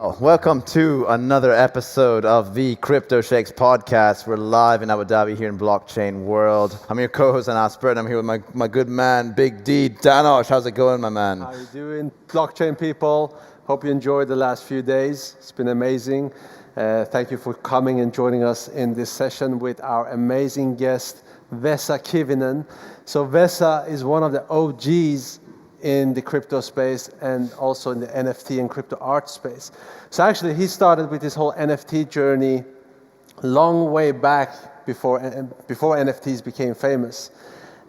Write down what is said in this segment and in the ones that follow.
Well, welcome to another episode of the Crypto Sheikhs Podcast. We're live in Abu Dhabi here in Blockchain World. I'm your co-host Anas Bird. I'm here with my good man, Big D, Danosh. How's it going, my man? How you doing, blockchain people? Hope you enjoyed the last few days. It's been amazing. Thank you for coming and joining us in this session with our amazing guest, Vesa Kivinen. So Vesa is one of the OGs in the crypto space and also in the NFT and crypto art space. So actually he started with his whole NFT journey long way back before NFTs became famous.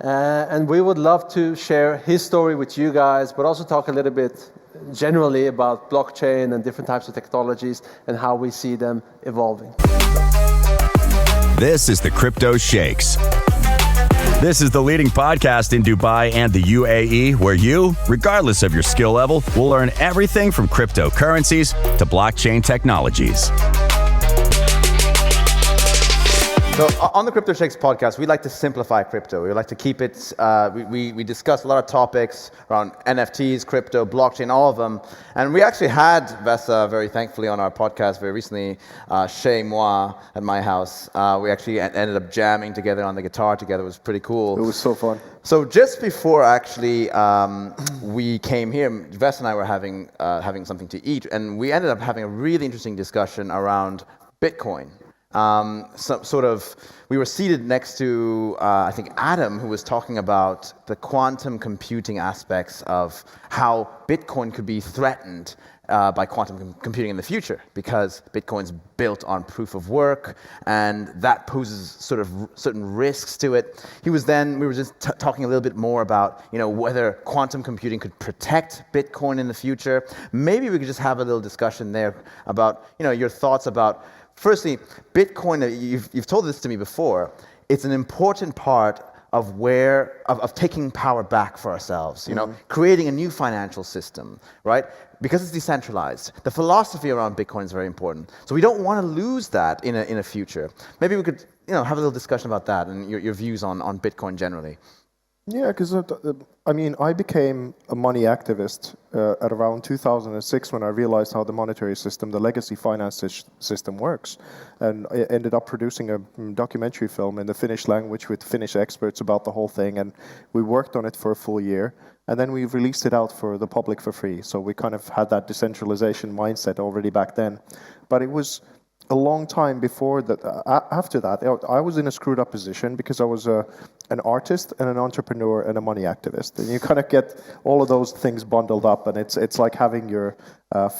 And we would love to share his story with you guys, but also talk a little bit generally about blockchain and different types of technologies and how we see them evolving. This is the Crypto Sheikhs. This is the leading podcast in Dubai and the UAE, where you, regardless of your skill level, will learn everything from cryptocurrencies to blockchain technologies. So on the Crypto Sheikhs Podcast, we like to simplify crypto. We like to keep it, we discuss a lot of topics around NFTs, crypto, blockchain, all of them. And we actually had Vesa, very thankfully, on our podcast very recently, chez moi, at my house. We actually ended up jamming together on the guitar together. It was pretty cool. It was so fun. So just before actually we came here, Vesa and I were having something to eat, and we ended up having a really interesting discussion around Bitcoin. We were seated next to, I think, Adam, who was talking about the quantum computing aspects of how Bitcoin could be threatened by quantum computing in the future, because Bitcoin's built on proof of work, and that poses sort of certain risks to it. We were just talking a little bit more about, whether quantum computing could protect Bitcoin in the future. Maybe we could just have a little discussion there about, your thoughts about. Firstly, Bitcoin, you've told this to me before, it's an important part of taking power back for ourselves, creating a new financial system, right? Because it's decentralized. The philosophy around Bitcoin is very important. So we don't want to lose that in a future. Maybe we could, have a little discussion about that and your views on Bitcoin generally. Yeah, because I became a money activist at around 2006 when I realized how the monetary system, the legacy finance system works. And I ended up producing a documentary film in the Finnish language with Finnish experts about the whole thing. And we worked on it for a full year. And then we released it out for the public for free. So we kind of had that decentralization mindset already back then. But it was a long time before that. After that, I was in a screwed up position because I was an artist and an entrepreneur and a money activist, and you kind of get all of those things bundled up, and it's like having your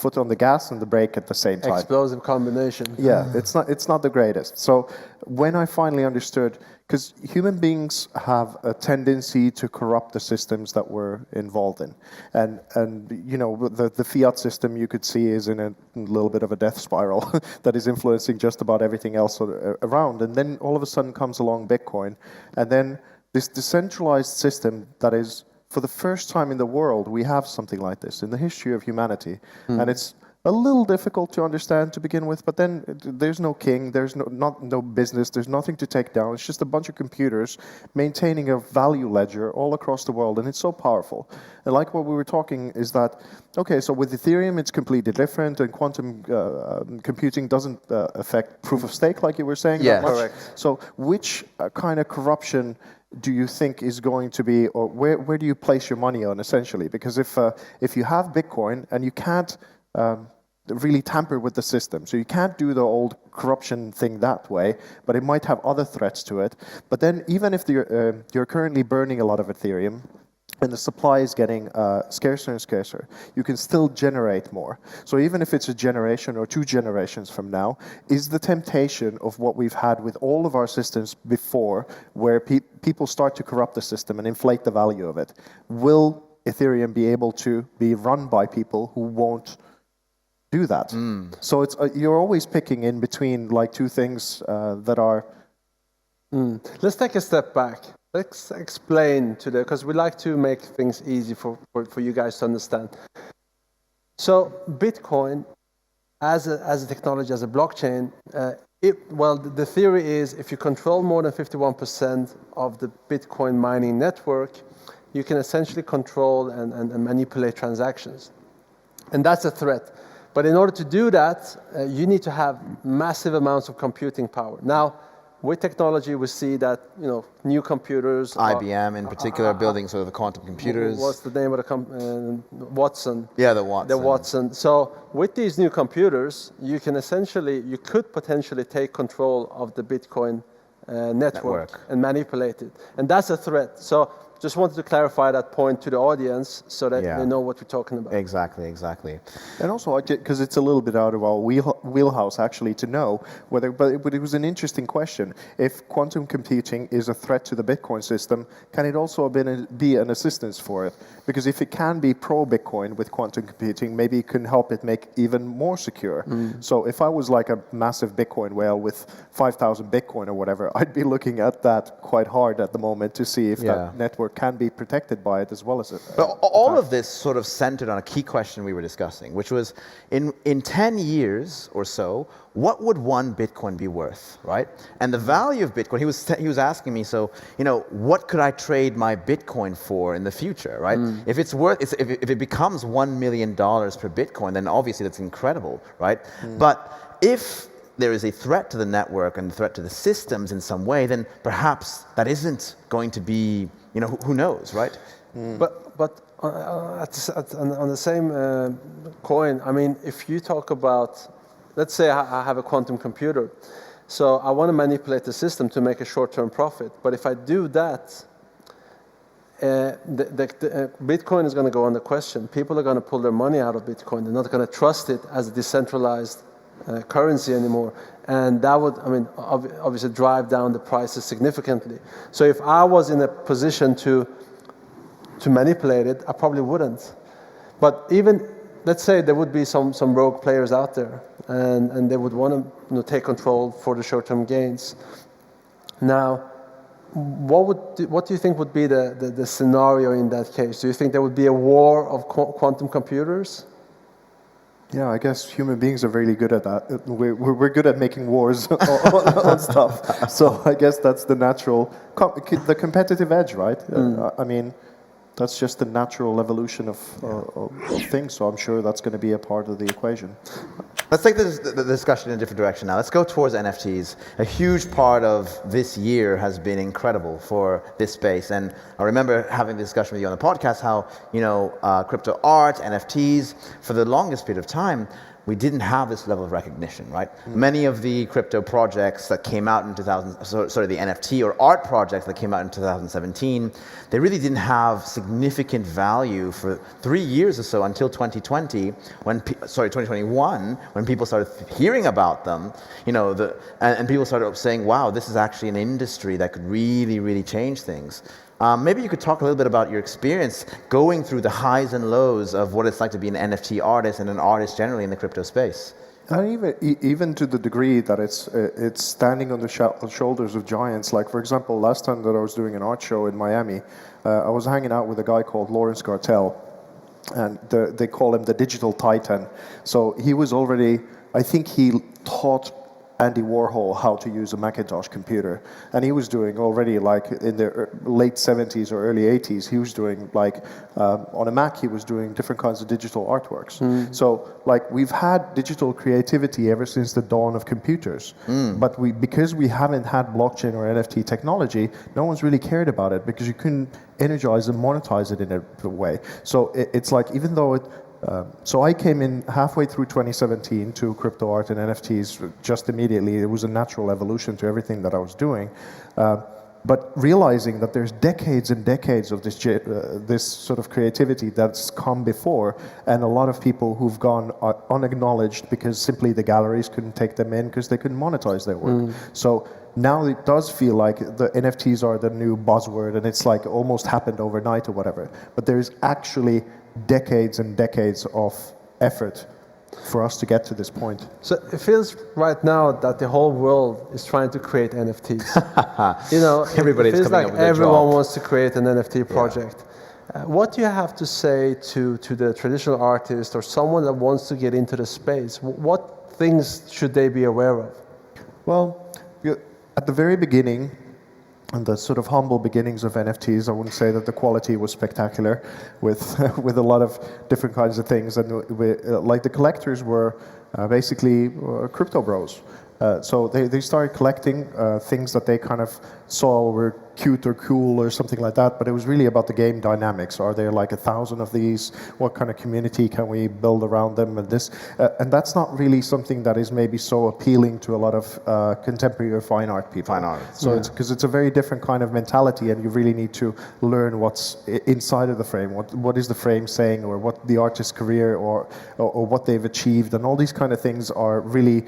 foot on the gas and the brake at the same time. Explosive combination. Yeah, it's not the greatest. So when I finally understood, because human beings have a tendency to corrupt the systems that we're involved in, and the fiat system, you could see, is in a little bit of a death spiral that is influencing just about everything else around. And then all of a sudden comes along Bitcoin, and then this decentralized system that is, for the first time in the world, we have something like this in the history of humanity, and it's a little difficult to understand to begin with, but then there's no king, there's no business, there's nothing to take down. It's just a bunch of computers maintaining a value ledger all across the world, and it's so powerful. And like what we were talking is that, okay, so with Ethereum, it's completely different, and quantum computing doesn't affect proof of stake, like you were saying. Yeah, correct. So which kind of corruption do you think is going to be, or where do you place your money on, essentially? Because if you have Bitcoin and you can't really tamper with the system. So you can't do the old corruption thing that way, but it might have other threats to it. But then even if you're currently burning a lot of Ethereum, and the supply is getting scarcer and scarcer, you can still generate more. So even if it's a generation or 2 generations from now, is the temptation of what we've had with all of our systems before, where people start to corrupt the system and inflate the value of it, will Ethereum be able to be run by people who won't do that? So it's you're always picking in between like 2 things that are. Let's take a step back. Let's explain because we like to make things easy for you guys to understand. So Bitcoin, as a technology, as a blockchain, the theory is if you control more than 51% of the Bitcoin mining network, you can essentially control and manipulate transactions. And that's a threat. But in order to do that, you need to have massive amounts of computing power. Now, with technology, we see that new computers. IBM in particular, building sort of the quantum computers. What's the name of the Watson? Yeah, the Watson. The Watson. So with these new computers, you could potentially take control of the Bitcoin network and manipulate it, and that's a threat. So just wanted to clarify that point to the audience so that they know what we're talking about. Exactly. And also, because it's a little bit out of our wheelhouse actually to know whether, but it was an interesting question. If quantum computing is a threat to the Bitcoin system, can it also be an assistance for it? Because if it can be pro-Bitcoin with quantum computing, maybe it can help it make even more secure. So if I was like a massive Bitcoin whale with 5,000 Bitcoin or whatever, I'd be looking at that quite hard at the moment to see if that network can be protected by it as well as it. But all of this sort of centered on a key question we were discussing, which was in 10 years or so, what would one Bitcoin be worth, right? And the value of Bitcoin, he was asking me, so, what could I trade my Bitcoin for in the future, right? If it's if it becomes $1 million per Bitcoin, then obviously that's incredible, right? But if there is a threat to the network and a threat to the systems in some way, then perhaps that isn't going to be, who knows, right? But on the same coin, I mean, if you talk about, let's say I have a quantum computer, so I want to manipulate the system to make a short-term profit. But if I do that, the Bitcoin is going to go under question. People are going to pull their money out of Bitcoin. They're not going to trust it as a decentralized currency anymore, and that would, obviously drive down the prices significantly. So if I was in a position to manipulate it, I probably wouldn't. But even, let's say there would be some rogue players out there, and they would want to take control for the short-term gains. Now, what do you think would be the scenario in that case? Do you think there would be a war of quantum computers? Yeah, I guess human beings are really good at that. We're good at making wars on stuff. So I guess that's the natural, the competitive edge, right? I mean, that's just the natural evolution of things. So I'm sure that's going to be a part of the equation. Let's take the discussion in a different direction now. Let's go towards NFTs. A huge part of this year has been incredible for this space. And I remember having the discussion with you on the podcast how, crypto art, NFTs, for the longest period of time, we didn't have this level of recognition, right? Many of the crypto projects that came out in the NFT or art projects that came out in 2017, they really didn't have significant value for 3 years or so until 2021, when people started hearing about them, and people started saying, wow, this is actually an industry that could really, really change things. Maybe you could talk a little bit about your experience going through the highs and lows of what it's like to be an NFT artist and an artist generally in the crypto space. And even to the degree that it's standing on the shoulders of giants. Like, for example, last time that I was doing an art show in Miami, I was hanging out with a guy called Lawrence Gartell, and they call him the digital titan. So he was already, I think he taught Andy Warhol how to use a Macintosh computer, and he was doing already, like in the late 70s or early 80s, he was doing like on a Mac, he was doing different kinds of digital artworks. So like we've had digital creativity ever since the dawn of computers, but because we haven't had blockchain or NFT technology, no one's really cared about it because you couldn't energize and monetize it in a way. So it's like, even though so I came in halfway through 2017 to crypto art and NFTs just immediately. It was a natural evolution to everything that I was doing. But realizing that there's decades and decades of this sort of creativity that's come before, and a lot of people who've gone unacknowledged because simply the galleries couldn't take them in because they couldn't monetize their work. So now it does feel like the NFTs are the new buzzword, and it's like almost happened overnight or whatever. But there's actually decades and decades of effort for us to get to this point. So it feels right now that the whole world is trying to create NFTs. Everybody's it feels coming like up with a everyone drop. wants to create an NFT project. What do you have to say to the traditional artist or someone that wants to get into the space? What things should they be aware of? Well, at the very beginning, the sort of humble beginnings of NFTs. I wouldn't say that the quality was spectacular with with a lot of different kinds of things. And like the collectors were basically crypto bros. So they started collecting things that they kind of saw were cute or cool or something like that, but it was really about the game dynamics. Are there like 1,000 of these? What kind of community can we build around them? And this, and that's not really something that is maybe so appealing to a lot of contemporary or fine art people. Fine art. So it's because it's a very different kind of mentality, and you really need to learn what's inside of the frame. What is the frame saying, or what the artist's career, or what they've achieved, and all these kind of things are really.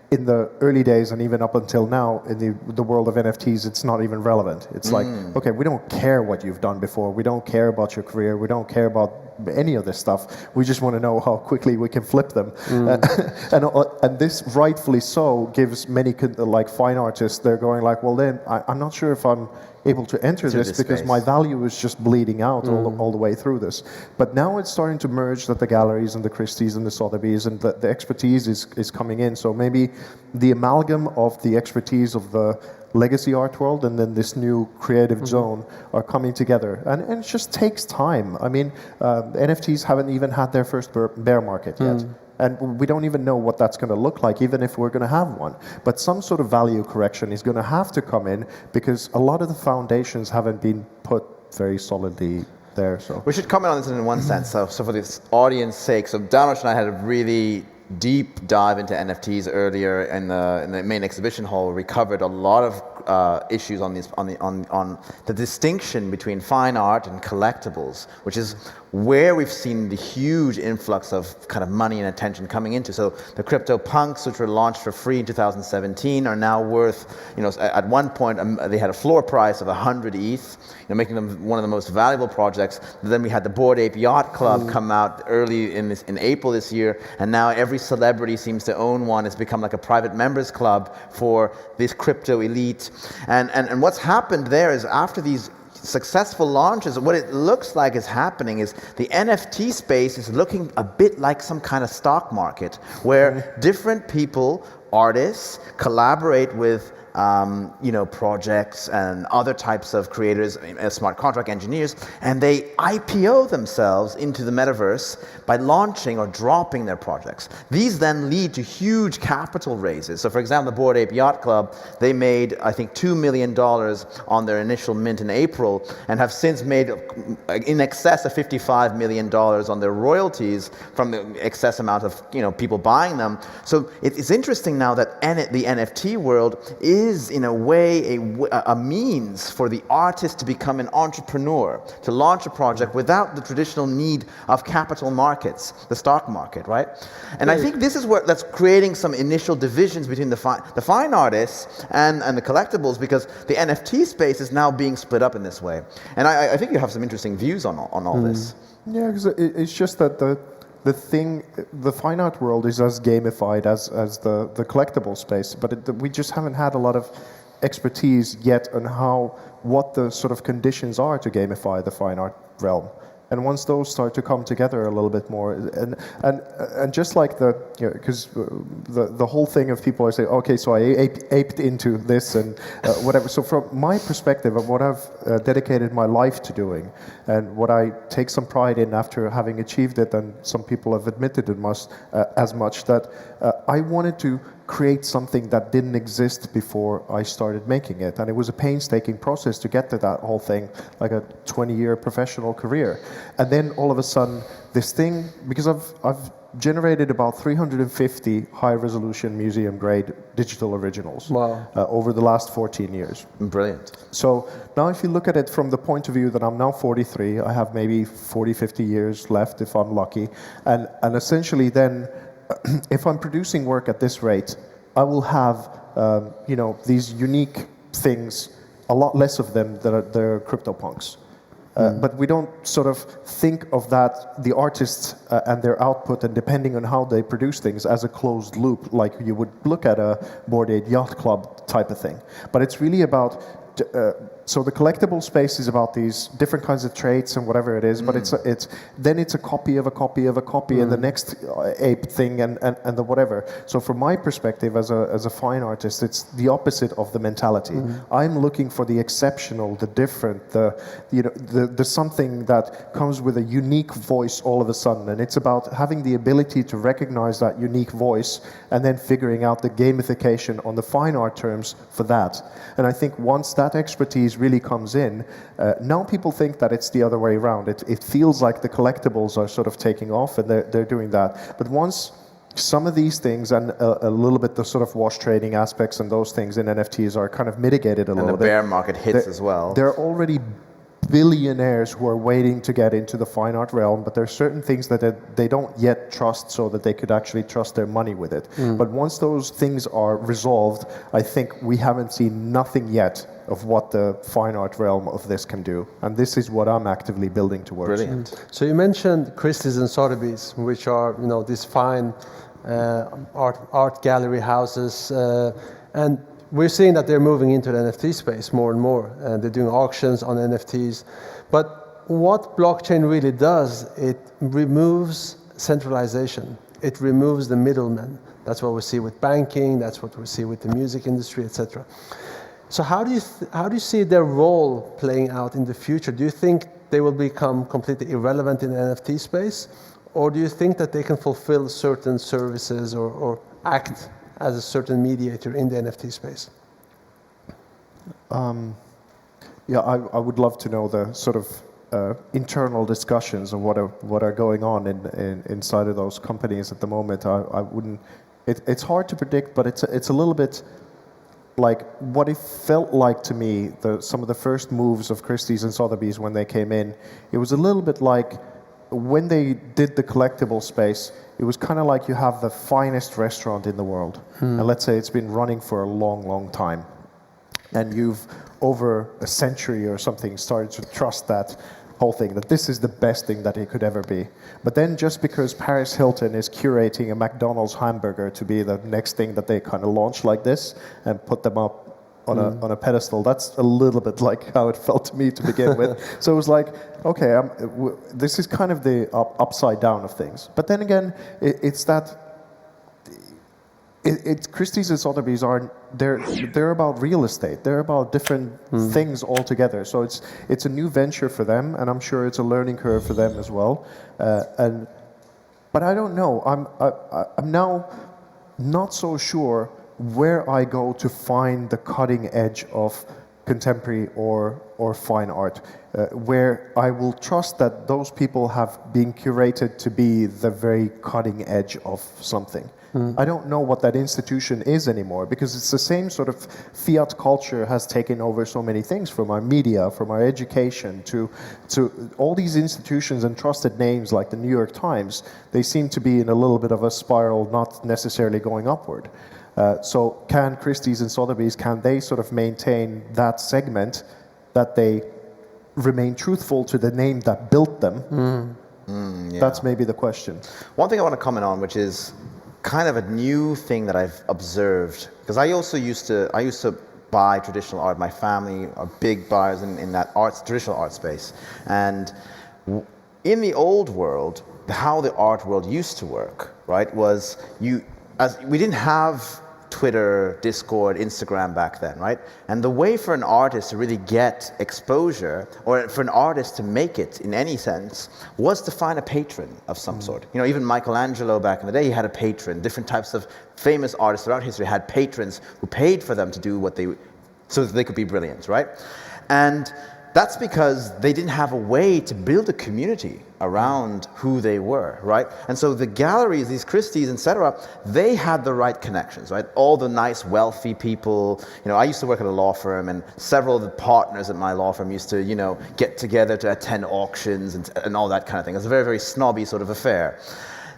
In the early days and even up until now, in the world of NFTs, it's not even relevant. It's like, okay, we don't care what you've done before. We don't care about your career. We don't care about any of this stuff. We just want to know how quickly we can flip them. And this, rightfully so, gives many like fine artists, they're going like, well then, I'm not sure if I'm able to enter this because space. my value is just bleeding out all the way through this. But now it's starting to merge that the galleries and the Christie's and the Sotheby's and the expertise is coming in. So maybe the amalgam of the expertise of the legacy art world and then this new creative zone are coming together. And it just takes time. I mean, NFTs haven't even had their first bear market yet. And we don't even know what that's going to look like, even if we're going to have one. But some sort of value correction is going to have to come in because a lot of the foundations haven't been put very solidly there. So we should comment on this in one sense. So for this audience's sake, so Danush and I had a really deep dive into NFTs earlier in the main exhibition hall. We covered a lot of issues on the distinction between fine art and collectibles, which is where we've seen the huge influx of kind of money and attention coming into. So the crypto punks, which were launched for free in 2017, are now worth, at one point they had a floor price of 100 ETH, making them one of the most valuable projects. Then we had the Bored Ape Yacht Club come out early in April this year, and now every celebrity seems to own one. It's become like a private members club for this crypto elite. And what's happened there is after these successful launches, what it looks like is happening is the NFT space is looking a bit like some kind of stock market where different people, artists, collaborate with projects and other types of creators, smart contract engineers, and they IPO themselves into the metaverse by launching or dropping their projects. These then lead to huge capital raises. So for example, the Bored Ape Yacht Club, they made, I think, $2 million on their initial mint in April and have since made in excess of $55 million on their royalties from the excess amount of people buying them. So it's interesting now that the NFT world is in a way a means for the artist to become an entrepreneur, to launch a project without the traditional need of capital markets, the stock market, right? And I think this is that's creating some initial divisions between the fine artists and the collectibles, because the NFT space is now being split up in this way. And I think you have some interesting views on all this. Yeah, because it's just that the fine art world is as gamified as the collectible space, but we just haven't had a lot of expertise yet on what the sort of conditions are to gamify the fine art realm. And once those start to come together a little bit more, and just like because the whole thing of people are saying, okay, so I aped into this and whatever. So from my perspective of what I've dedicated my life to doing, and what I take some pride in after having achieved it, and some people have admitted it as much, that I wanted to create something that didn't exist before I started making it. And it was a painstaking process to get to that whole thing, like a 20-year professional career. And then all of a sudden, this thing, because I've generated about 350 high-resolution museum-grade digital originals over the last 14 years. Brilliant. So now if you look at it from the point of view that I'm now 43, I have maybe 40, 50 years left if I'm lucky. And essentially then, if I'm producing work at this rate, I will have these unique things, a lot less of them that are CryptoPunks. But we don't sort of think of that, the artists and their output, and depending on how they produce things, as a closed loop, like you would look at a Bored Ape Yacht Club type of thing. But it's really about So the collectible space is about these different kinds of traits and whatever it is, but it's a copy of a copy of a copy and the next ape thing and the whatever. So from my perspective as a fine artist, it's the opposite of the mentality. I'm looking for the exceptional, the different, the something that comes with a unique voice all of a sudden, and it's about having the ability to recognize that unique voice and then figuring out the gamification on the fine art terms for that. And I think once that expertise really comes in, now people think that it's the other way around. It feels like the collectibles are sort of taking off and they're doing that. But once some of these things and a little bit the sort of wash trading aspects and those things in NFTs are kind of mitigated a little bit. And the bear market hits as well. There are already billionaires who are waiting to get into the fine art realm, but there are certain things that they don't yet trust so that they could actually trust their money with it. But once those things are resolved, I think we haven't seen nothing yet of what the fine art realm of this can do. And this is what I'm actively building towards. Brilliant. So you mentioned Christie's and Sotheby's, which are these fine art gallery houses, and we're seeing that they're moving into the NFT space more and more. They're doing auctions on NFTs. But what blockchain really does, it removes centralization. It removes the middlemen. That's what we see with banking. That's what we see with the music industry, etc. So how do you see their role playing out in the future? Do you think they will become completely irrelevant in the NFT space? Or do you think that they can fulfill certain services or act as a certain mediator in the NFT space? I would love to know the sort of internal discussions of what are going on inside of those companies at the moment. I wouldn't. It's hard to predict, but it's a little bit like what it felt like to me. Some of the first moves of Christie's and Sotheby's when they came in, it was a little bit like when they did the collectible space. It was kind of like you have the finest restaurant in the world. And let's say it's been running for a long, long time. And you've, over a century or something, started to trust that whole thing, that this is the best thing that it could ever be. But then just because Paris Hilton is curating a McDonald's hamburger to be the next thing that they kind of launch like this and put them up on a pedestal, that's a little bit like how it felt to me to begin with. So it was like, okay, this is kind of the upside down of things. But then again, it's that Christie's and Sotheby's they're about real estate. They're about different things altogether. So it's a new venture for them, and I'm sure it's a learning curve for them as well. But I don't know. I'm now not so sure where I go to find the cutting edge of contemporary or fine art, where I will trust that those people have been curated to be the very cutting edge of something. I don't know what that institution is anymore, because it's the same sort of fiat culture has taken over so many things, from our media, from our education, to all these institutions and trusted names like the New York Times. They seem to be in a little bit of a spiral, not necessarily going upward. So can Christie's and Sotheby's, can they sort of maintain that segment, that they remain truthful to the name that built them? Yeah. That's maybe the question. One thing I want to comment on, which is kind of a new thing that I've observed, because I used to buy traditional art. My family are big buyers in that traditional art space. And in the old world, how the art world used to work, right, was we didn't have Twitter, Discord, Instagram back then, right? And the way for an artist to really get exposure, or for an artist to make it in any sense, was to find a patron of some sort. Even Michelangelo back in the day, he had a patron. Different types of famous artists throughout history had patrons who paid for them to do so that they could be brilliant, right? And that's because they didn't have a way to build a community around who they were, right? And so the galleries, these Christie's, etc., they had the right connections, right? All the nice, wealthy people. I used to work at a law firm, and several of the partners at my law firm used to, get together to attend auctions and all that kind of thing. It was a very, very snobby sort of affair.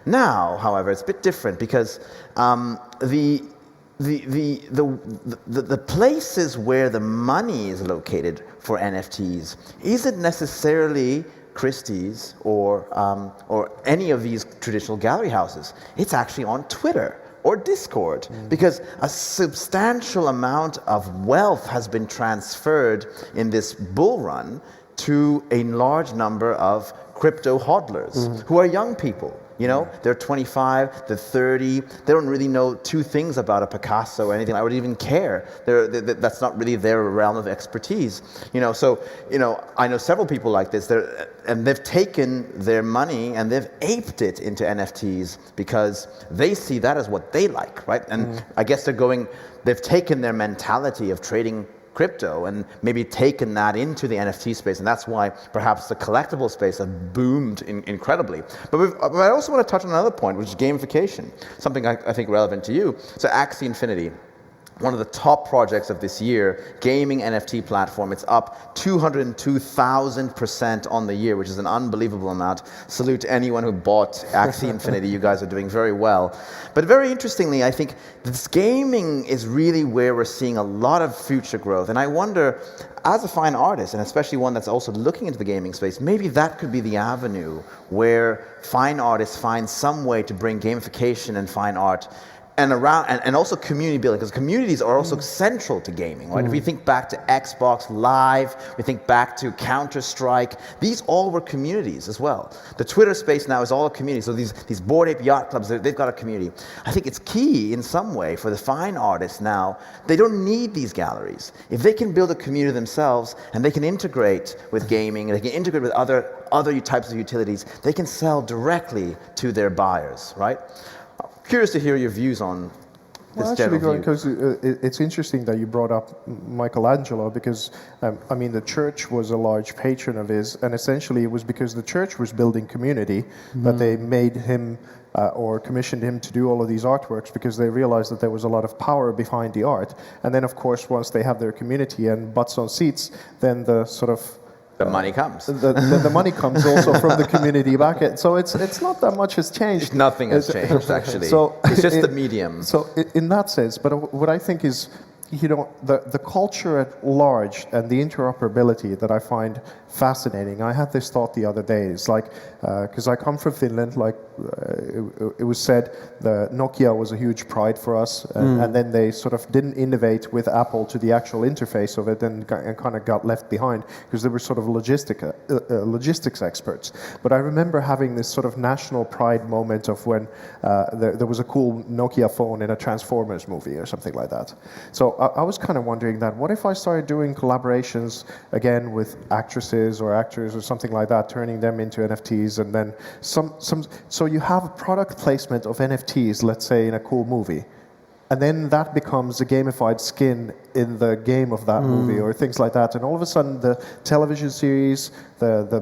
Now, however, it's a bit different, because the places where the money is located for NFTs isn't necessarily Christie's or any of these traditional gallery houses. It's actually on Twitter, or Discord, because a substantial amount of wealth has been transferred in this bull run to a large number of crypto hodlers who are young people. You know, they're 25, they're 30, they don't really know two things about a Picasso or anything. I would even care. That's not really their realm of expertise. You know, so, you know, I know several people like this, and they've taken their money and they've aped it into NFTs because they see that as what they like, right? And I guess they've taken their mentality of trading crypto and maybe taken that into the NFT space, and that's why perhaps the collectible space has boomed incredibly. But I also want to touch on another point, which is gamification, something I think relevant to you. So Axie Infinity, one of the top projects of this year, gaming NFT platform. It's up 202,000% on the year, which is an unbelievable amount. Salute to anyone who bought Axie Infinity. You guys are doing very well. But very interestingly, I think this gaming is really where we're seeing a lot of future growth. And I wonder, as a fine artist, and especially one that's also looking into the gaming space, maybe that could be the avenue where fine artists find some way to bring gamification and fine art and around, and also community building, because communities are also central to gaming, right? If we think back to Xbox Live, we think back to Counter-Strike, these all were communities as well. The Twitter space now is all a community, so these Bored Ape Yacht Clubs, they've got a community. I think it's key in some way for the fine artists now, they don't need these galleries. If they can build a community themselves, and they can integrate with gaming, and they can integrate with other types of utilities, they can sell directly to their buyers, right? Curious to hear your views on this general view. Because it's interesting that you brought up Michelangelo, because I mean the church was a large patron of his, and essentially it was because the church was building community that they made him or commissioned him to do all of these artworks, because they realized that there was a lot of power behind the art. And then of course once they have their community and butts on seats, then the sort of the money comes. The money comes also from the community back end. So it's not that much has changed. Nothing has changed, actually. So it's just the medium. So in that sense, but what I think is, you know, the culture at large and the interoperability that I find fascinating. I had this thought the other day. It's like, because I come from Finland, like it was said, the Nokia was a huge pride for us, and then they sort of didn't innovate with Apple to the actual interface of it, and kind of got left behind because they were sort of logistics experts. But I remember having this sort of national pride moment of when there was a cool Nokia phone in a Transformers movie or something like that. So I was kind of wondering that, what if I started doing collaborations again with actresses or actors or something like that, turning them into NFTs, and then so you have a product placement of NFTs, let's say in a cool movie, and then that becomes a gamified skin in the game of that movie or things like that, and all of a sudden the television series, the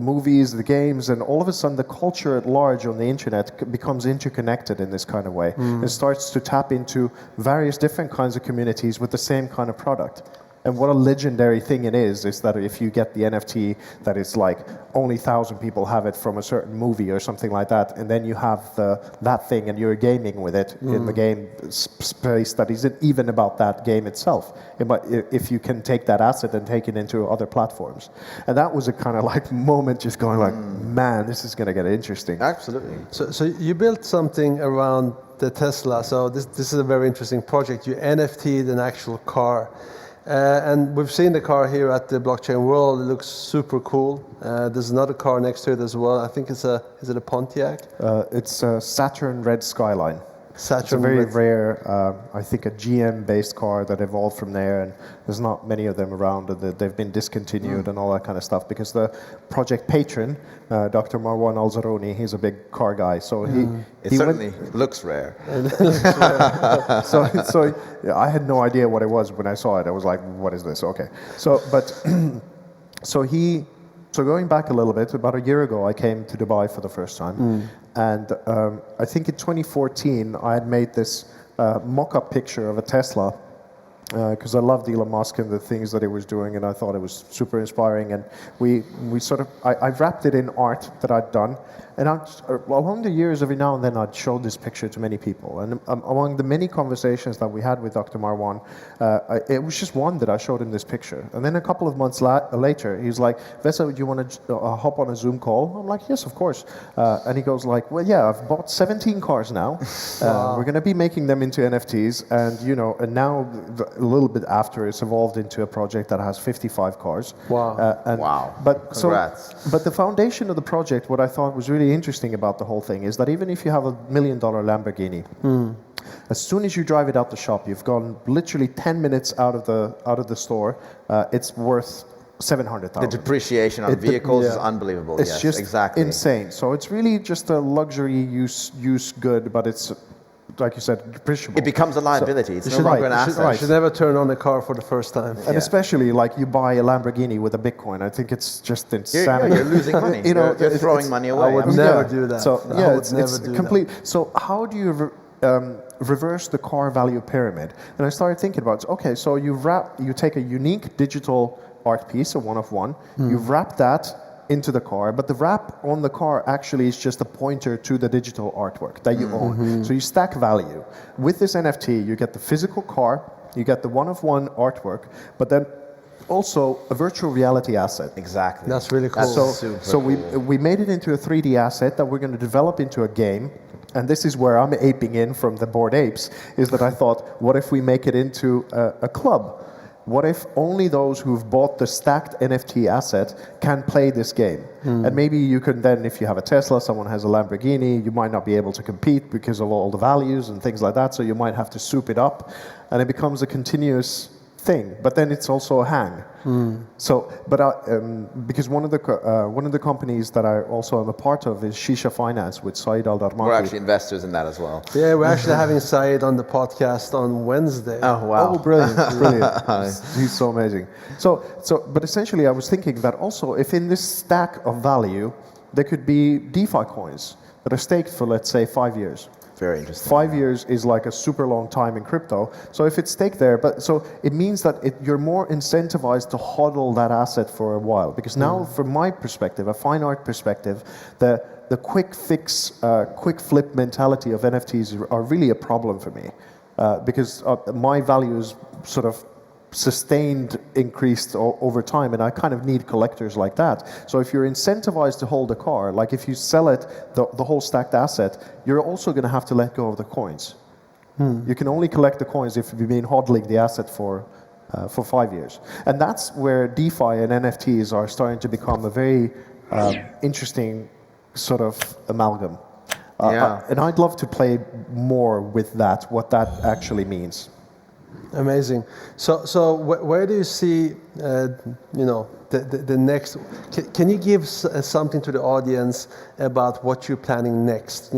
movies, the games, and all of a sudden the culture at large on the internet becomes interconnected in this kind of way. It starts to tap into various different kinds of communities with the same kind of product. And what a legendary thing it is that if you get the NFT that is like only 1,000 people have it from a certain movie or something like that, and then you have that thing and you're gaming with it in the game space that isn't even about that game itself. But if you can take that asset and take it into other platforms. And that was a kind of like moment just going like, man, this is going to get interesting. Absolutely. So you built something around the Tesla. So this is a very interesting project. You NFT'd an actual car. And we've seen the car here at the Blockchain World. It looks super cool. There's another car next to it as well. I think is it a Pontiac? It's a Saturn Red Skyline. Saturn it's a very rare, I think a GM-based car that evolved from there, and there's not many of them around, and they've been discontinued and all that kind of stuff, because the project patron, Dr. Marwan Al-Zaroni, he's a big car guy, so he certainly looks rare. So I had no idea what it was when I saw it. I was like, what is this? Okay. So going back a little bit, about a year ago, I came to Dubai for the first time. And I think in 2014, I had made this mock-up picture of a Tesla. because I loved Elon Musk and the things that he was doing, and I thought it was super inspiring. And I wrapped it in art that I'd done, and along the years, every now and then, I'd show this picture to many people. And among the many conversations that we had with Dr. Marwan, it was just one that I showed him this picture. And then a couple of months later, he was like, "Vesa, do you want to hop on a Zoom call?" I'm like, "Yes, of course." And he goes like, "Well, yeah, I've bought 17 cars now. Wow. We're going to be making them into NFTs, and and now a little bit after, it's evolved into a project that has 55 cars." Wow. Wow. Congrats. But the foundation of the project, what I thought was really interesting about the whole thing, is that even if you have $1 million Lamborghini, as soon as you drive it out the shop, you've gone literally 10 minutes out of the store, it's worth 700,000. The depreciation on vehicles is unbelievable. It's yes, just exactly insane. So it's really just a luxury use good, but it's, like you said, depreciable. It becomes a liability. It's no longer an asset. You should never turn on a car for the first time. And especially like you buy a Lamborghini with a Bitcoin. I think it's just insanity. You're losing money. You're throwing money away. I would never do that. So it's complete. So how do you reverse the car value pyramid? And I started thinking about, okay, so you take a unique digital art piece, a one of one, you wrap that into the car, but the wrap on the car actually is just a pointer to the digital artwork that you own. So you stack value. With this NFT, you get the physical car, you get the one-of-one artwork, but then also a virtual reality asset. Exactly. That's really cool. So we made it into a 3D asset that we're going to develop into a game. And this is where I'm aping in from the Bored Apes, is that I thought, what if we make it into a club? What if only those who've bought the stacked NFT asset can play this game? And maybe you can then, if you have a Tesla, someone has a Lamborghini, you might not be able to compete because of all the values and things like that, so you might have to soup it up, and it becomes a continuous thing. But then it's also a hang. So, but because one of the companies that I also am a part of is Shisha Finance with Saeed Al-Darmati. We're actually investors in that as well. Yeah, we're actually having Saeed on the podcast on Wednesday. Oh, wow. Oh, brilliant. He's so amazing. But essentially I was thinking that also if in this stack of value, there could be DeFi coins that are staked for, let's say, 5 years. Very interesting. 5 years is like a super long time in crypto. So if it's staked there, so it means that you're more incentivized to hodl that asset for a while. Because now, from my perspective, a fine art perspective, the quick fix, quick flip mentality of NFTs are really a problem for me. Because my values sort of sustained increased over time, and I kind of need collectors like that. So if you're incentivized to hold a car, like if you sell it, the whole stacked asset, you're also going to have to let go of the coins. You can only collect the coins if you've been hodling the asset for 5 years. And that's where DeFi and NFTs are starting to become a very interesting sort of amalgam. And I'd love to play more with that, what that actually means. Amazing. So where do you see, the next? Can you give something to the audience about what you're planning next?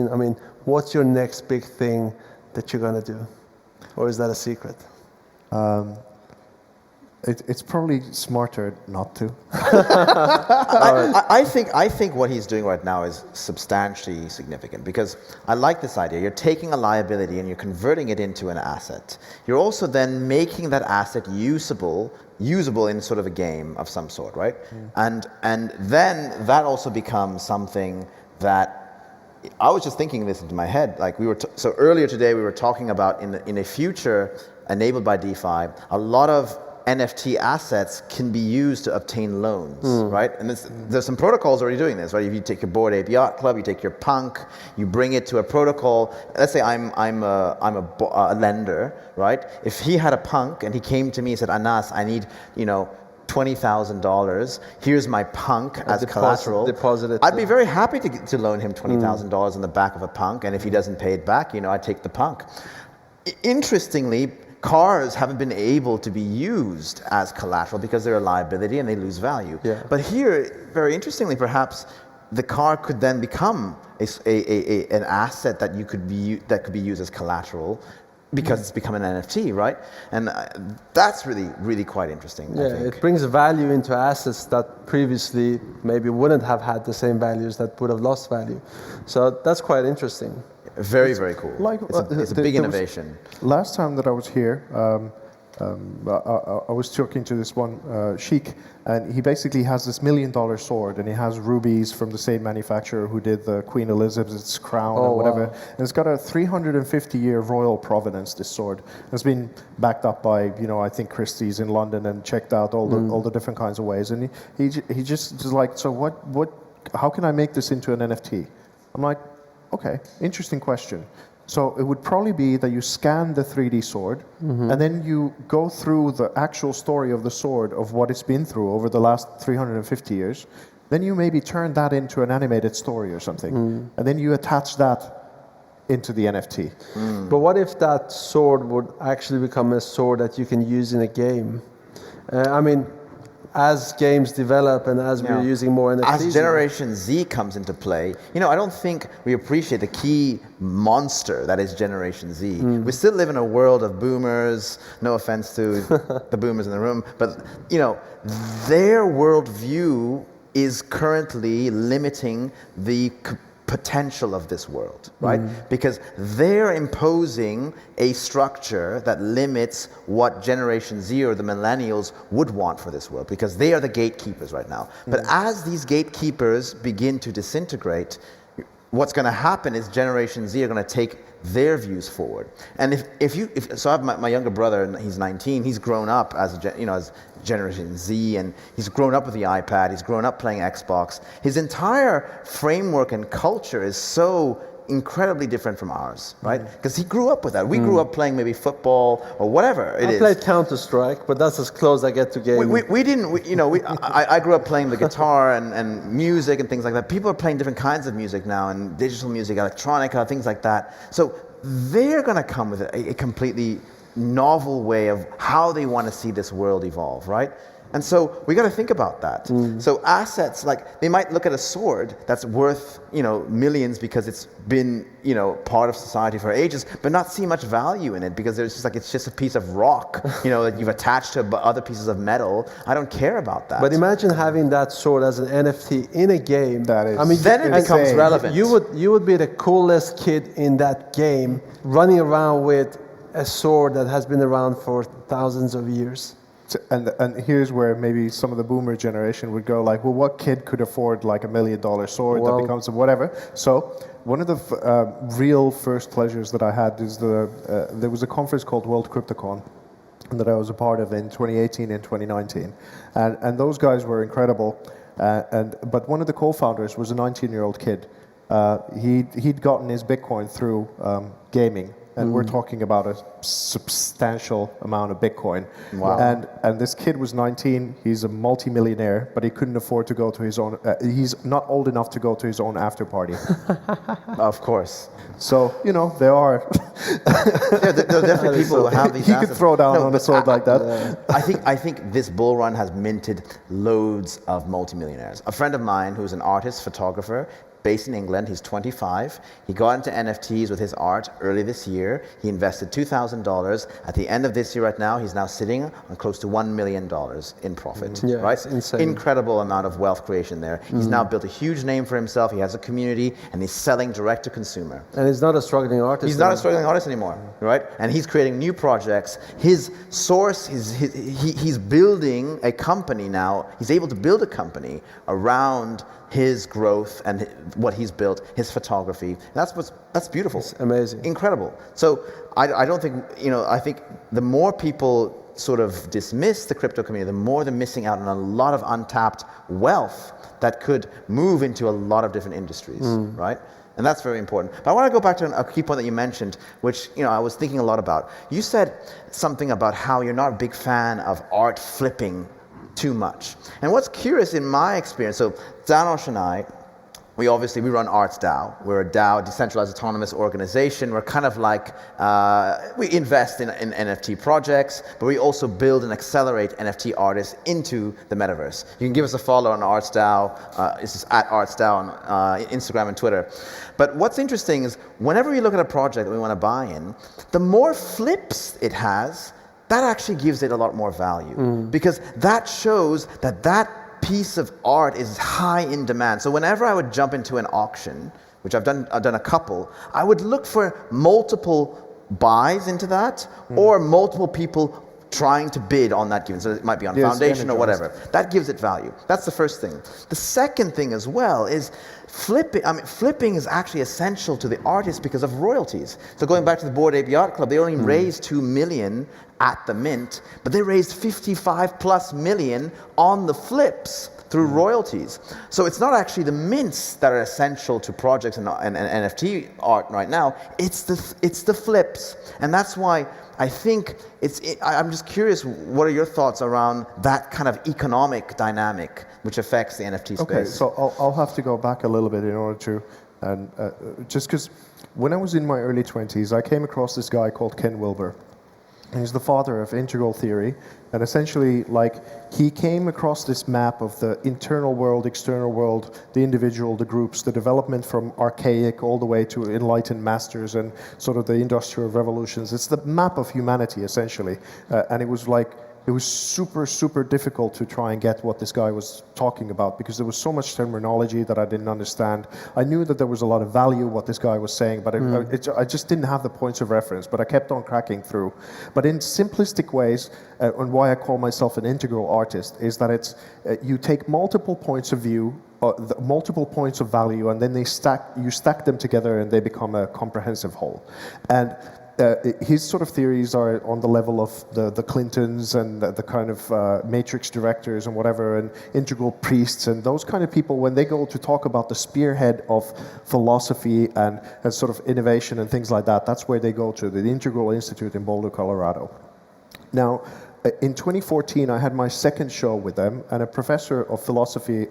What's your next big thing that you're gonna do, or is that a secret? It's probably smarter not to. I think what he's doing right now is substantially significant, because I like this idea. You're taking a liability and you're converting it into an asset. You're also then making that asset usable in sort of a game of some sort, right? And then that also becomes something that I was just thinking this into my head. Like so earlier today we were talking about in a future enabled by DeFi, a lot of NFT assets can be used to obtain loans, right? And there's some protocols already doing this, right? If you take your Bored Ape Yacht Club, you take your punk, you bring it to a protocol. Let's say I'm a lender, right? If he had a punk and he came to me and said, Anas, I need, $20,000. Here's my punk as collateral. I'd be very happy to loan him $20,000 in the back of a punk, and if he doesn't pay it back, I take the punk. Interestingly, cars haven't been able to be used as collateral because they're a liability and they lose value. Yeah. But here, very interestingly, perhaps the car could then become an asset that could be used as collateral because it's become an NFT, right? And that's really, really quite interesting. Yeah, I think. It brings value into assets that previously maybe wouldn't have had the same values, that would have lost value. So that's quite interesting. Very, very cool. It's a big innovation. Last time that I was here, I was talking to this one sheikh, and he basically has this $1 million sword, and he has rubies from the same manufacturer who did the Queen Elizabeth's crown or whatever. Wow. And it's got a 350-year royal provenance, this sword. It's been backed up by, I think Christie's in London, and checked out all the different kinds of ways. And he just is like, so how can I make this into an NFT? I'm like, okay, interesting question. So it would probably be that you scan the 3D sword, and then you go through the actual story of the sword, of what it's been through over the last 350 years. Then you maybe turn that into an animated story or something, and then you attach that into the NFT. But what if that sword would actually become a sword that you can use in a game? As games develop and as we're using more NFTs. As Generation Z comes into play, I don't think we appreciate the key monster that is Generation Z. We still live in a world of boomers, no offense to the boomers in the room, but their worldview is currently limiting the potential of this world, right? Because they're imposing a structure that limits what Generation Z or the millennials would want for this world, because they are the gatekeepers right now. But as these gatekeepers begin to disintegrate, what's going to happen is Generation Z are going to take their views forward. And so I have my younger brother, and he's 19. He's grown up as Generation Z, and he's grown up with the iPad. He's grown up playing Xbox. His entire framework and culture is so incredibly different from ours, right? Because he grew up with that. We grew up playing maybe football or whatever it is. I played Counter-Strike, but that's as close I get to gaming. I grew up playing the guitar and music and things like that. People are playing different kinds of music now, and digital music, electronica, things like that. So they're going to come with a completely novel way of how they want to see this world evolve, right? And so we got to think about that. So assets, like they might look at a sword that's worth, millions because it's been, part of society for ages, but not see much value in it because it's just a piece of rock, that you've attached to other pieces of metal. I don't care about that. But imagine having that sword as an NFT in a game. That is, then it becomes relevant. You would be the coolest kid in that game, running around with a sword that has been around for thousands of years. And here's where maybe some of the boomer generation would go like, well, what kid could afford like $1 million sword that becomes whatever? So one of the real first pleasures that I had is there was a conference called World CryptoCon that I was a part of in 2018 and 2019. And those guys were incredible. But one of the co-founders was a 19-year-old kid. He'd gotten his Bitcoin through gaming. And we're talking about a substantial amount of Bitcoin. Wow. And this kid was 19, he's a multi-millionaire, but he couldn't afford to go to his own, he's not old enough to go to his own after party. Of course. So, there are... there are definitely people who have these He assets. could throw down on a sword like that. I think this bull run has minted loads of multimillionaires. A friend of mine who's an artist, photographer, based in England, he's 25. He got into NFTs with his art early this year. He invested $2,000. At the end of this year right now, he's now sitting on close to $1 million in profit, right? It's insane. Incredible amount of wealth creation there. He's now built a huge name for himself. He has a community, and he's selling direct to consumer. And he's not a struggling artist. He's not a struggling artist anymore, right? And he's creating new projects. His source, he's building a company now. He's able to build a company around his growth and what he's built, his photography. That's beautiful. It's amazing. Incredible. So I don't think, I think the more people sort of dismiss the crypto community, the more they're missing out on a lot of untapped wealth that could move into a lot of different industries, right? And that's very important. But I want to go back to a key point that you mentioned, which I was thinking a lot about. You said something about how you're not a big fan of art flipping too much. And what's curious in my experience, so Danosh and I, we run Arts DAO. We're a DAO, decentralized autonomous organization. We're kind of like, we invest in NFT projects, but we also build and accelerate NFT artists into the metaverse. You can give us a follow on Arts DAO. This is at Arts DAO on Instagram and Twitter. But what's interesting is whenever we look at a project that we want to buy in, the more flips it has, that actually gives it a lot more value because that shows that piece of art is high in demand. So whenever I would jump into an auction, which I've done a couple, I would look for multiple buys into that or multiple people trying to bid on that given, so it might be on foundation or whatever. That gives it value. That's the first thing. The second thing as well is flipping is actually essential to the artist because of royalties. So going back to the Bored Ape Yacht Club, they only raised 2 million at the mint, but they raised 55 plus million on the flips through royalties. So it's not actually the mints that are essential to projects and NFT art right now, it's the flips. And that's why I think I'm just curious, what are your thoughts around that kind of economic dynamic which affects the NFT space? Okay, so I'll have to go back a little bit in order to, and just because when I was in my early 20s, I came across this guy called Ken Wilber. He's the father of integral theory, and essentially, like, he came across this map of the internal world, external world, the individual, the groups, the development from archaic all the way to enlightened masters and sort of the industrial revolutions. It's the map of humanity, essentially, and it was like, it was super, super difficult to try and get what this guy was talking about because there was so much terminology that I didn't understand. I knew that there was a lot of value what this guy was saying, but I just didn't have the points of reference, but I kept on cracking through. But in simplistic ways, and why I call myself an integral artist, is that it's you take multiple points of view, multiple points of value, and then you stack them together and they become a comprehensive whole. And his sort of theories are on the level of the Clintons and the kind of matrix directors and whatever, and integral priests and those kind of people. When they go to talk about the spearhead of philosophy and sort of innovation and things like that, that's where they go to, the Integral Institute in Boulder, Colorado. Now, in 2014, I had my second show with them, and a professor of philosophy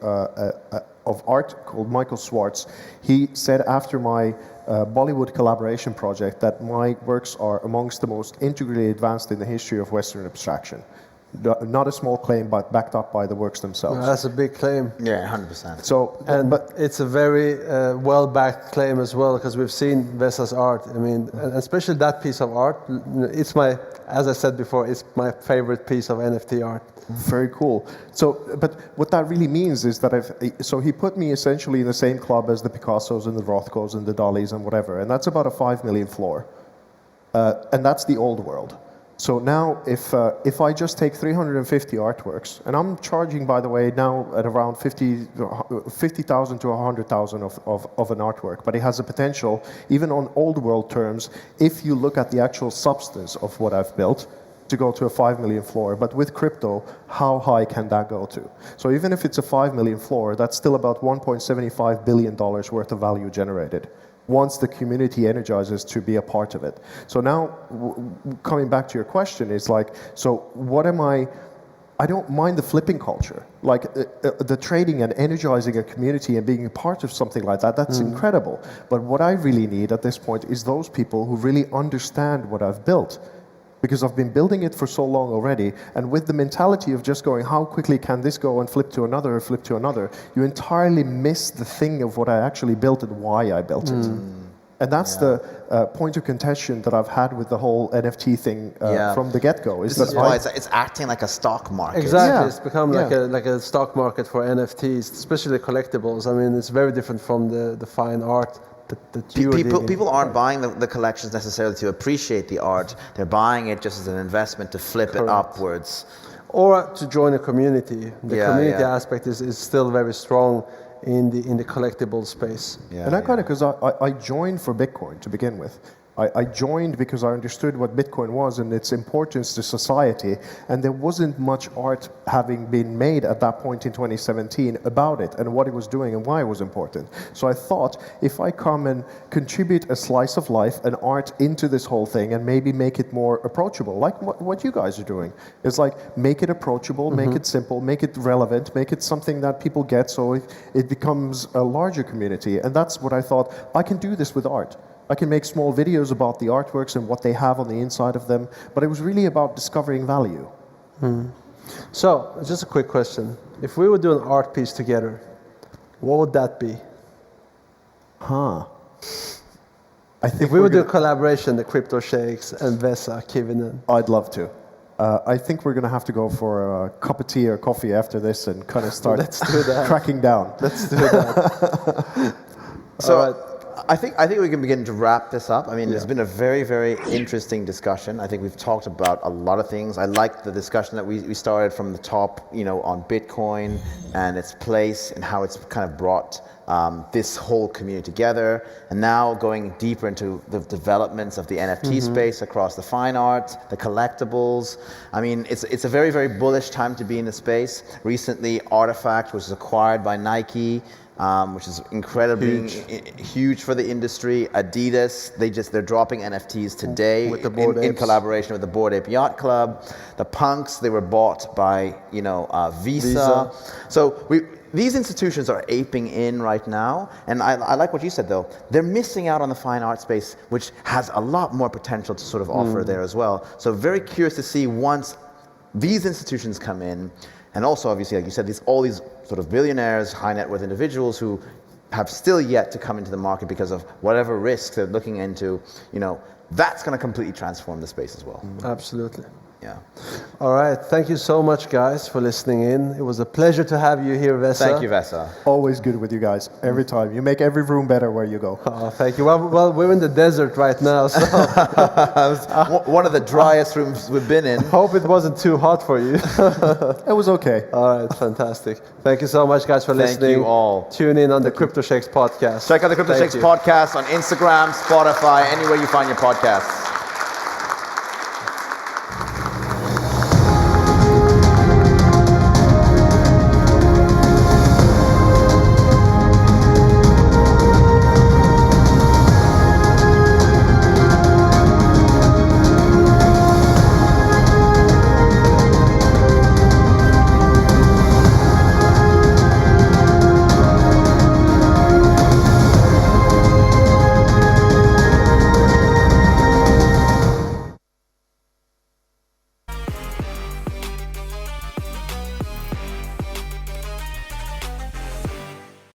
of art called Michael Swartz, he said after my Bollywood collaboration project that my works are amongst the most integrally advanced in the history of Western abstraction. Not a small claim, but backed up by the works themselves. Well, that's a big claim. Yeah, 100%. So, but it's a very well-backed claim as well, because we've seen Vesa's art. I mean, and especially that piece of art. It's as I said before, it's my favorite piece of NFT art. Very cool. So, but what that really means is that so he put me essentially in the same club as the Picassos and the Rothkos and the Dalis and whatever, and that's about a 5 million floor. And that's the old world. So now, if I just take 350 artworks, and I'm charging, by the way, now at around 50,000 to 100,000 of an artwork, but it has a potential, even on old world terms, if you look at the actual substance of what I've built, to go to a 5 million floor. But with crypto, how high can that go to? So even if it's a 5 million floor, that's still about $1.75 billion worth of value generated once the community energizes to be a part of it. So now, coming back to your question, is like, so what am I don't mind the flipping culture. Like the trading and energizing a community and being a part of something like that, that's incredible. But what I really need at this point is those people who really understand what I've built. Because I've been building it for so long already, and with the mentality of just going, how quickly can this go and flip to another, you entirely miss the thing of what I actually built and why I built it. And that's the point of contention that I've had with the whole NFT thing from the get-go. This is why it's acting like a stock market. Exactly, it's become like a stock market for NFTs, especially the collectibles. I mean, it's very different from the fine art. People aren't buying the collections necessarily to appreciate the art. They're buying it just as an investment to flip it upwards. Or to join a community. The community aspect is still very strong in the collectible space. And I kind of, because I joined for Bitcoin to begin with. I joined because I understood what Bitcoin was and its importance to society, and there wasn't much art having been made at that point in 2017 about it and what it was doing and why it was important. So I thought, if I come and contribute a slice of life and art into this whole thing and maybe make it more approachable, like what you guys are doing, it's like make it approachable, make it simple, make it relevant, make it something that people get so it becomes a larger community. And that's what I thought, I can do this with art. I can make small videos about the artworks and what they have on the inside of them, but it was really about discovering value. So, just a quick question. If we would do an art piece together, what would that be? I think if we would do a collaboration, the Crypto Sheikhs and Vesa Kivinen. I'd love to. I think we're going to have to go for a cup of tea or coffee after this and kind of start Let's do that. cracking down. Let's do that. So, right. I think we can begin to wrap this up. I mean, it's been a very, very interesting discussion. I think we've talked about a lot of things. I like the discussion that we started from the top, on Bitcoin and its place and how it's kind of brought this whole community together, and now going deeper into the developments of the NFT space across the fine arts, the collectibles. I mean, it's a very, very bullish time to be in the space. Recently, Artifact was acquired by Nike, which is incredibly huge for the industry. Adidas, they're dropping NFTs today with the in collaboration with the Bored Ape Yacht Club. The Punks, they were bought by Vesa. So these institutions are aping in right now, and I like what you said though. They're missing out on the fine art space, which has a lot more potential to sort of offer there as well. So very curious to see once these institutions come in, and also obviously, like you said, all these sort of billionaires, high net worth individuals who have still yet to come into the market because of whatever risks they're looking into, that's going to completely transform the space as well. Absolutely. Yeah. All right. Thank you so much, guys, for listening in. It was a pleasure to have you here, Vesa. Thank you, Vesa. Always good with you guys, every time. You make every room better where you go. Oh, thank you. Well, we're in the desert right now, so One of the driest rooms we've been in. hope it wasn't too hot for you. It was okay. All right, fantastic. Thank you so much, guys, for listening. Thank you all. Tune in on the Crypto Sheikhs Podcast. Check out the Crypto Sheikhs Podcast on Instagram, Spotify, anywhere you find your podcasts.